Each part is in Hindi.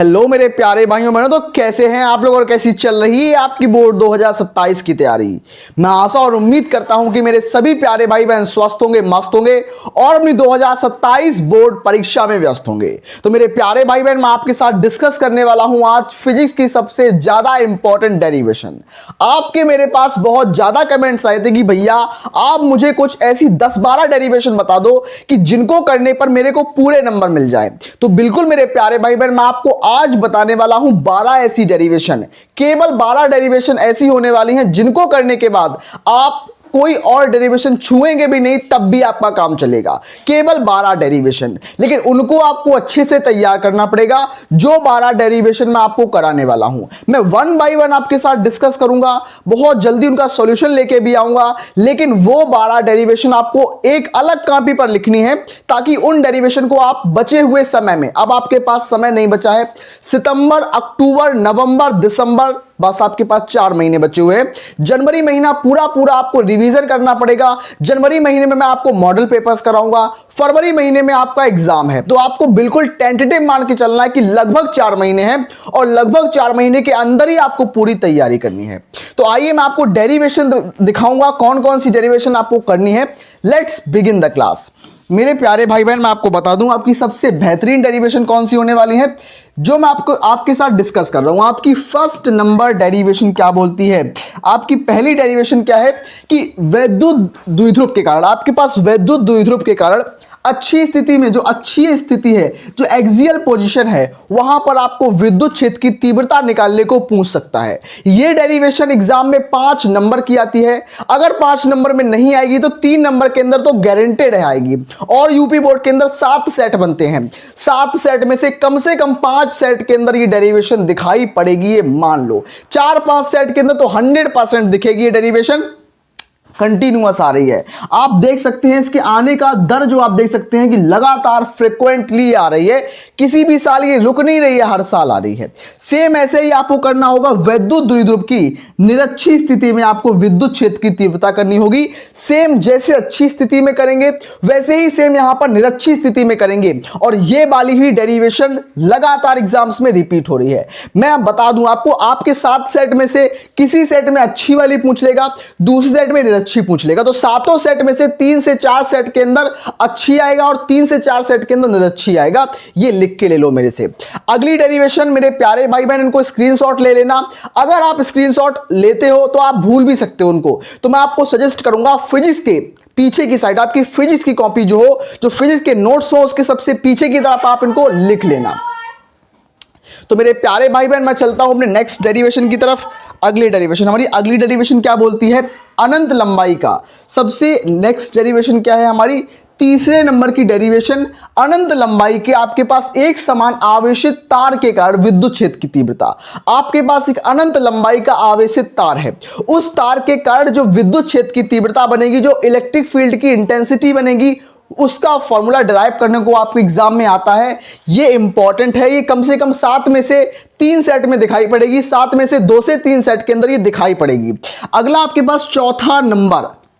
हेलो मेरे प्यारे भाइयों बहनों, तो कैसे हैं आप लोग और कैसी चल रही है आपकी बोर्ड 2027 की तैयारी। मैं आशा और उम्मीद करता हूं कि मेरे सभी प्यारे भाई बहन स्वस्थ होंगे, मस्त होंगे और अपनी 2027 बोर्ड परीक्षा में व्यस्त होंगे। तो मेरे प्यारे भाई बहन, मैं आपके साथ डिस्कस करने वाला हूं आज फिजिक्स की सबसे ज्यादा इंपॉर्टेंट डेरिवेशन। आपके मेरे पास बहुत ज्यादा कमेंट्स आए थे कि भैया आप मुझे कुछ ऐसी 10-12 डेरिवेशन बता दो कि जिनको करने पर मेरे को पूरे नंबर मिल जाए। तो बिल्कुल मेरे प्यारे भाई बहन, मैं आपको आज बताने वाला हूं 12 ऐसी डेरिवेशन, केवल 12 डेरिवेशन ऐसी होने वाली हैं जिनको करने के बाद आप कोई और डेरिवेशन छुएंगे भी नहीं तब भी आपका काम चलेगा। केवल 12 डेरिवेशन, लेकिन उनको आपको अच्छे से तैयार करना पड़ेगा। जो 12 डेरिवेशन मैं आपको कराने वाला हूं, मैं वन बाय वन आपके साथ डिस्कस करूंगा, बहुत जल्दी उनका सॉल्यूशन लेके भी आऊंगा। लेकिन वो 12 डेरिवेशन आपको एक अलग कॉपी पर लिखनी है ताकि उन डेरिवेशन को आप बचे हुए समय में, अब आपके पास समय नहीं बचा है, सितंबर, अक्टूबर, नवंबर, दिसंबर, बस आपके पास 4 महीने बचे हुए हैं। जनवरी महीना पूरा आपको रिवीजन करना पड़ेगा। जनवरी महीने में मैं आपको मॉडल पेपर्स कराऊंगा, फरवरी महीने में आपका एग्जाम है। तो आपको बिल्कुल टेंटेटिव मान के चलना है कि लगभग 4 महीने हैं और लगभग 4 महीने के अंदर ही आपको पूरी तैयारी करनी है। तो आइए मैं आपको डेरिवेशन दिखाऊंगा, कौन कौन सी डेरिवेशन आपको करनी है। Let's begin the class. मेरे प्यारे भाई बहन, मैं आपको बता दूं आपकी सबसे बेहतरीन डेरिवेशन कौन सी होने वाली है जो मैं आपके साथ डिस्कस कर रहा हूं। आपकी फर्स्ट नंबर डेरिवेशन क्या बोलती है? आपकी पहली डेरिवेशन क्या है कि वैद्युत द्विध्रुव के कारण, आपके पास वैद्युत द्विध्रुव के कारण अच्छी स्थिति में, जो अच्छी स्थिति है, जो एक्सियल पोजीशन है, वहां पर आपको विद्युत क्षेत्र की तीव्रता निकालने को पूछ सकता है। यह डेरिवेशन एग्जाम में 5 नंबर की आती है। अगर 5 नंबर में नहीं आएगी तो 3 नंबर के अंदर तो गारंटेड आएगी। और यूपी बोर्ड के अंदर 7 सेट बनते हैं, 7 सेट में से कम 5 सेट के अंदर ये डेरिवेशन दिखाई पड़ेगी। ये मान लो 4-5 सेट के अंदर तो 100% दिखेगी ये डेरिवेशन, कंटिन्यूअस आ रही है। आप देख सकते हैं इसके आने का दर, जो आप देख सकते हैं कि लगातार फ्रिक्वेंटली आ रही है, किसी भी साल ये रुक नहीं रही है, हर साल आ रही है। सेम ऐसे ही आपको करना होगा वैद्युत द्विध्रुव की निरक्षी स्थिति में, आपको विद्युत क्षेत्र की तीव्रता करनी होगी। सेम जैसे अच्छी स्थिति में करेंगे वैसे ही सेम यहां पर निरक्षी स्थिति में करेंगे। और ये वाली ही डेरिवेशन लगातार एग्जाम्स में रिपीट हो रही है। मैं बता दूं आपको, आपके 7 सेट में से किसी सेट में अच्छी वाली पूछ लेगा, दूसरे सेट में अच्छी पूछ लेगा। तो 7 सेट में से 3 से 4 सेट के अंदर अच्छी आएगा और 3 से 4 सेट के अंदर निरक्षी आएगा। ये लिख के ले लो मेरे से। अगली डेरिवेशन मेरे प्यारे भाई बहन, इनको स्क्रीनशॉट ले लेना। अगर आप स्क्रीनशॉट लेते हो तो आप भूल भी सकते हो उनको, तो मैं आपको सजेस्ट करूंगा फिजिक्स के पीछे की साइड, आपकी फिजिक्स की कॉपी जो हो, जो फिजिक्स के नोट्स हो, उसके सबसे पीछे की तरफ आप इनको लिख लेना। तो मेरे प्यारे भाई बहन, मैं चलता हूं अपने नेक्स्ट डेरिवेशन की तरफ। अगली डेरिवेशन, हमारी अगली डेरिवेशन क्या बोलती है? अनंत लंबाई का सबसे नेक्स्ट डेरिवेशन क्या है? हमारी तीसरे नंबर की डेरिवेशन, अनंत लंबाई के आपके पास एक समान आवेशित तार के कारण विद्युत क्षेत्र की तीव्रता। आपके पास एक अनंत लंबाई का आवेशित तार है, उस तार के कारण जो विद्युत क्षेत्र की तीव्रता बनेगी, जो इलेक्ट्रिक फील्ड की इंटेंसिटी बनेगी, उसका फॉर्मूला डिराइव करने को आपके एग्जाम में आता है। ये इंपॉर्टेंट है। ये कम से कम 7 में से 3 सेट में दिखाई पड़ेगी, 7 में से 2 से 3 सेट के अंदर ये दिखाई पड़ेगी। अगला आपके पास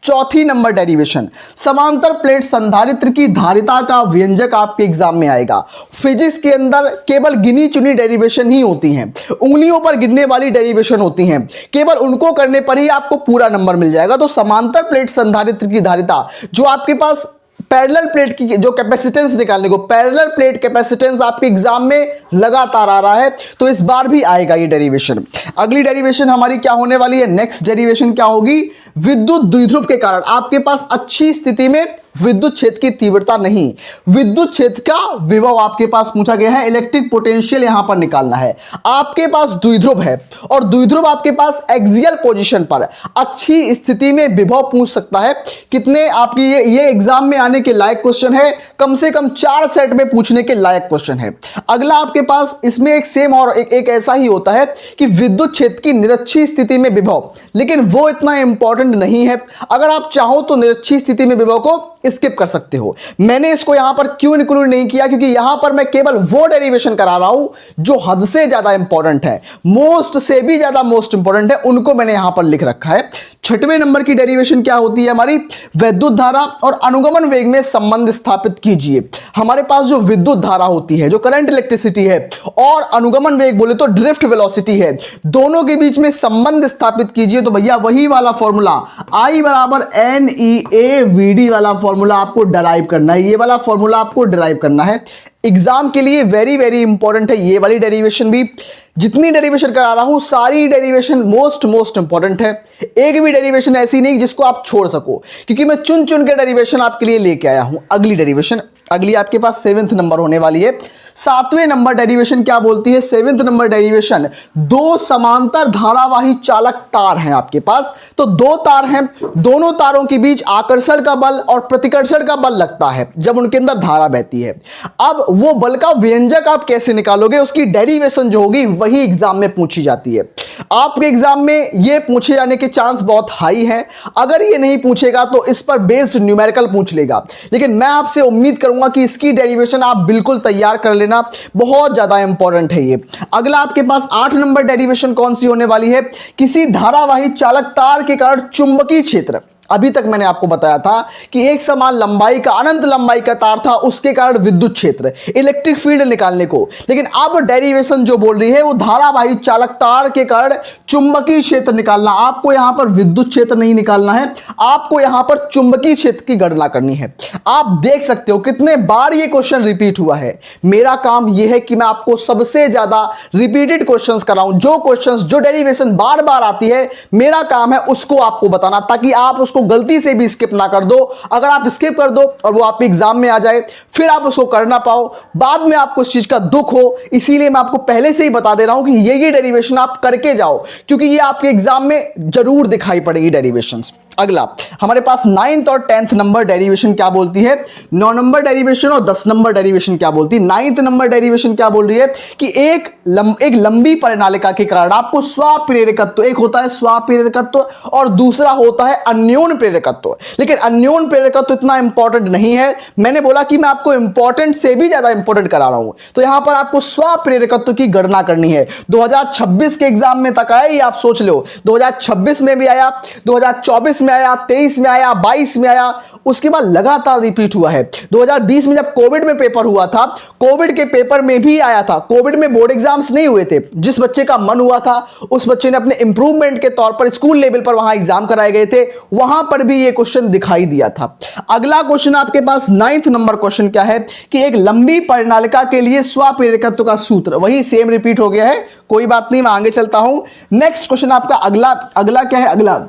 चौथी नंबर डेरिवेशन, समांतर प्लेट संधारित्र की धारिता का व्यंजक आपके एग्जाम में आएगा। फिजिक्स के अंदर केवल गिनी चुनी डेरिवेशन ही होती हैं, उंगलियों पर गिनने वाली डेरिवेशन होती हैं, केवल उनको करने पर ही आपको पूरा नंबर मिल जाएगा। तो समांतर प्लेट संधारित्र की धारिता, जो आपके पास पैरेलल प्लेट की जो कैपेसिटेंस निकालने को, पैरेलल प्लेट कैपेसिटेंस आपके एग्जाम में लगातार आ रहा है, तो इस बार भी आएगा ये डेरिवेशन। अगली डेरिवेशन हमारी क्या होने वाली है? नेक्स्ट डेरिवेशन क्या होगी? विद्युत द्विध्रुव के कारण आपके पास अच्छी स्थिति में विद्युत क्षेत्र की तीव्रता नहीं, विद्युत क्षेत्र का विभव आपके पास पूछा गया है, इलेक्ट्रिक पोटेंशियल यहां पर निकालना है। आपके पास द्विध्रुव है और द्विध्रुव आपके पास एक्सियल पोजीशन पर अच्छी स्थिति में विभव पूछ सकता है। कितने आपकी ये एग्जाम में आने के लायक क्वेश्चन है, कम से कम 4 सेट में पूछने के लायक क्वेश्चन है। अगला आपके पास इसमें एक सेम और एक ऐसा ही होता है कि विद्युत क्षेत्र की निरक्षी स्थिति में विभव, लेकिन वो इतना इंपॉर्टेंट इंपॉर्टेंट नहीं है, अगर आप चाहो तो निरक्षी स्थिति में विभव को स्किप कर सकते हो। मैंने इसको यहां पर क्यों इंक्लूड नहीं किया, क्योंकि यहां पर मैं केवल वो डेरिवेशन करा रहा हूं जो हद से ज्यादा इंपॉर्टेंट है, मोस्ट से भी ज्यादा मोस्ट इंपॉर्टेंट है, उनको मैंने यहां पर लिख रखा है। 6वें नंबर की डेरिवेशन क्या होती है हमारी, विद्युत धारा और अनुगमन वेग में संबंध स्थापित कीजिए। हमारे पास जो विद्युत धारा होती है, जो करंट इलेक्ट्रिसिटी है, और अनुगमन वेग बोले तो ड्रिफ्ट वेलोसिटी है, दोनों के बीच में संबंध स्थापित कीजिए। तो भैया वही वाला फॉर्मूला I बराबर NEAVD वाला फॉर्मूला आपको डराइव करना है, ये वाला फॉर्मूला आपको डराइव करना है। एग्जाम के लिए वेरी वेरी इंपॉर्टेंट है ये वाली डेरिवेशन भी। जितनी डेरिवेशन करा रहा हूं सारी डेरिवेशन मोस्ट इंपॉर्टेंट है, एक भी डेरिवेशन ऐसी नहीं जिसको आप छोड़ सको, क्योंकि मैं चुन चुन के डेरिवेशन आपके लिए लेके आया हूं। अगली डेरिवेशन, अगली आपके पास 7th नंबर होने वाली है। 7वें नंबर डेरिवेशन क्या बोलती है, 7th नंबर डेरिवेशन, दो समांतर धारावाही चालक तार हैं आपके पास। तो दो तार हैं, दोनों तारों के बीच आकर्षण का बल और प्रतिकर्षण का बल लगता है जब उनके अंदर धारा बहती है। अब वो बल का व्यंजक आप कैसे निकालोगे, उसकी डेरिवेशन जो होगी वही एग्जाम में पूछी जाती है। आपके एग्जाम में ये पूछे जाने के चांस बहुत हाई है। अगर ये नहीं पूछेगा तो इस पर बेस्ड न्यूमेरिकल पूछ लेगा, लेकिन मैं आपसे उम्मीद करूंगा कि इसकी डेरिवेशन आप बिल्कुल तैयार कर लेना, बहुत ज्यादा इंपॉर्टेंट है ये। अगला आपके पास 8 नंबर डेरिवेशन कौन सी होने वाली है, किसी धारावाही चालक तार के कारण चुंबकीय क्षेत्र। अभी तक मैंने आपको बताया था कि एक समान लंबाई का, अनंत लंबाई का तार था, उसके कारण विद्युत क्षेत्र, इलेक्ट्रिक फील्ड निकालने को। लेकिन अब डेरिवेशन जो बोल रही है वो धारावाही चालक तार के कारण चुंबकीय क्षेत्र निकालना। आपको यहां पर विद्युत क्षेत्र नहीं निकालना है, आपको यहां पर चुंबकीय क्षेत्र की गणना करनी है। आप देख सकते हो कितने बार ये क्वेश्चन रिपीट हुआ है। मेरा काम यह है कि मैं आपको सबसे ज्यादा रिपीटेड क्वेश्चंस कराऊं, जो क्वेश्चंस, जो डेरिवेशन बार बार आती है, मेरा काम है उसको आपको बताना, ताकि आप उसको गलती से भी स्किप ना कर दो। अगर आप स्किप कर दो और वो आपके एग्जाम में आ जाए, फिर आप उसको कर ना पाओ, बाद में आपको इस चीज का दुख हो। इसीलिए मैं आपको पहले से ही बता दे रहा हूं कि ये डेरिवेशन आप करके जाओ, क्योंकि ये आपके एग्जाम में जरूर दिखाई पड़ेगी डेरिवेशंस। अगला हमारे पास 9th और 10th नंबर डेरिवेशन क्या बोलती है, 9 नंबर डेरिवेशन और 10 नंबर डेरिवेशन क्या बोलती है। 9th नंबर डेरिवेशन क्या बोल रही है कि एक लंबी परिनालिका के कारण आपको स्वाप्रेरकत्व, एक होता है स्वाप्रेरकत्व और दूसरा होता है अन्योन प्रेरकत्व। लेकिन अन्योन प्रेरकत्व इतना इंपॉर्टेंट नहीं है, मैंने बोला कि मैं आपको इंपॉर्टेंट से भी ज्यादा इंपॉर्टेंट करा रहा हूं। तो यहां पर आपको स्वाप्रेरकत्व की गणना करनी है। 2026 के एग्जाम में तक आया, ये आप सोच लो, 2026 में भी आया, 2024 में आया, 23 में आया, 22 में आया, उसके बाद लगातार रिपीट हुआ है। 2020 में जब कोविड में पेपर हुआ था, कोविड के पेपर में भी आया था। कोविड में बोर्ड एग्जाम्स नहीं हुए थे, जिस बच्चे का मन हुआ था उस बच्चे ने अपने इंप्रूवमेंट के तौर पर स्कूल लेवल पर वहां एग्जाम कराए गए थे, वहां पर भी ये क्वेश्चन दिखाई दिया था। अगला क्वेश्चन आपके पास 9th नंबर क्वेश्चन क्या है कि एक लंबी परिनालिका के लिए स्वाप्रेरकत्व का सूत्र, वही सेम रिपीट हो गया है, कोई बात नहीं, मैं आगे चलता हूं। नेक्स्ट क्वेश्चन आपका अगला क्या है, अगला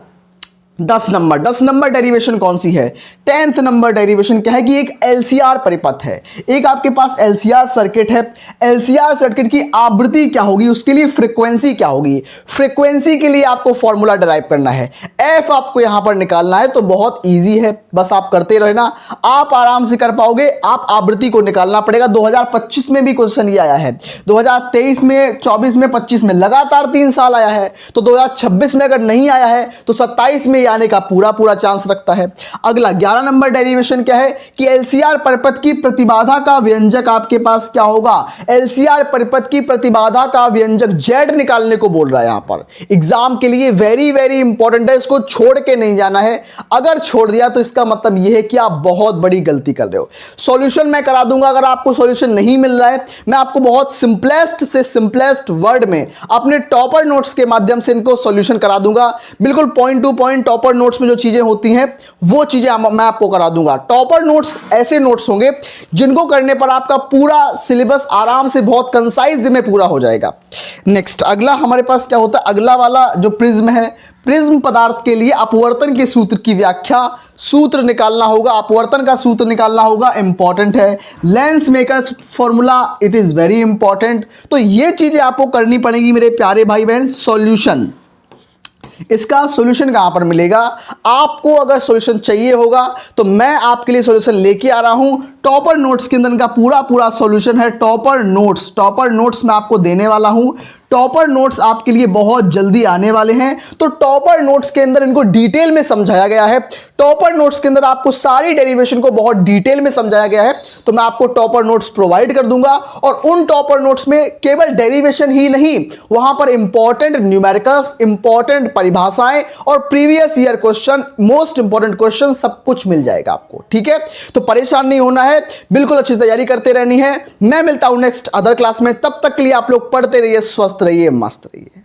10 नंबर डेरिवेशन कौन सी है, 10th नंबर डेरिवेशन क्या है कि एक LCR परिपथ है, एक आपके पास LCR सर्किट है। LCR सर्किट की आवृत्ति क्या होगी, उसके लिए फ्रीक्वेंसी क्या होगी। फ्रीक्वेंसी के लिए आपको फॉर्मूला डिराइव करना है, F आपको यहां पर निकालना है। तो बहुत इजी है, बस आप करते रहना, आप आराम से कर पाओगे। आप आवृत्ति को निकालना पड़ेगा। 2025 में भी क्वेश्चन ये आया है, 2023 में, 24 में, 25 में, लगातार 3 साल आया है। तो 2026 में अगर नहीं आया है तो 27 में आने का पूरा चांस रखता है। अगला 11 नंबर डेरिवेशन क्या है कि LCR परिपथ की प्रतिबाधा का व्यंजक आपके पास क्या होगा। LCR परिपथ की प्रतिबाधा का व्यंजक Z निकालने को बोल रहा है। यहां पर एग्जाम के लिए वेरी वेरी इंपॉर्टेंट है, इसको छोड़ के नहीं जाना है। अगर छोड़ दिया तो इसका मतलब यह है कि आप बहुत बड़ी गलती कर रहे हो। सॉल्यूशन मैं करा दूंगा, अगर आपको सॉल्यूशन नहीं मिल रहा है, मैं आपको बहुत सिंपलेस्ट से सिंपलेस्ट वर्ड में अपने टॉपर नोट्स के माध्यम से इनको सॉल्यूशन करा दूंगा। बिल्कुल point two point topper notes में जो चीजें होती हैं वो चीजें मैं आपको करा दूंगा। टॉपर नोट्स ऐसे नोट्स होंगे जिनको करने पर आपका पूरा सिलेबस आराम से बहुत कंसाइज में पूरा हो जाएगा। नेक्स्ट अगला हमारे पास क्या होता है, अगला वाला जो प्रिज्म है, प्रिज्म पदार्थ के लिए अपवर्तन के सूत्र की व्याख्या, सूत्र निकालना होगा, अपवर्तन का सूत्र निकालना होगा, इंपॉर्टेंट है। Lens makers formula, it is very important. तो ये चीजें आपको करनी पड़ेगी मेरे प्यारे भाई बहन। सॉल्यूशन, इसका सॉल्यूशन कहां पर मिलेगा, आपको अगर सॉल्यूशन चाहिए होगा तो मैं आपके लिए सॉल्यूशन लेके आ रहा हूं। टॉपर नोट्स के अंदर का पूरा सॉल्यूशन है। टॉपर नोट्स मैं आपको देने वाला हूं। टॉपर नोट्स आपके लिए बहुत जल्दी आने वाले हैं। तो टॉपर नोट्स के अंदर इनको डिटेल में समझाया गया है। टॉपर नोट्स के अंदर आपको सारी डेरिवेशन को बहुत डिटेल में समझाया गया है। तो मैं आपको टॉपर नोट्स प्रोवाइड कर दूंगा और उन टॉपर नोट्स में केवल डेरिवेशन ही नहीं, वहां पर इंपॉर्टेंट न्यूमेरिकल्स, इंपॉर्टेंट परिभाषाएं और previous year question, most important question सब कुछ मिल जाएगा आपको। ठीक है, तो परेशान नहीं होना है, बिल्कुल अच्छी तैयारी करते रहनी है। मैं मिलता हूं नेक्स्ट अदर क्लास में, तब तक के लिए आप लोग पढ़ते रहिए, स्वस्थ रहिए, मस्त रहिए।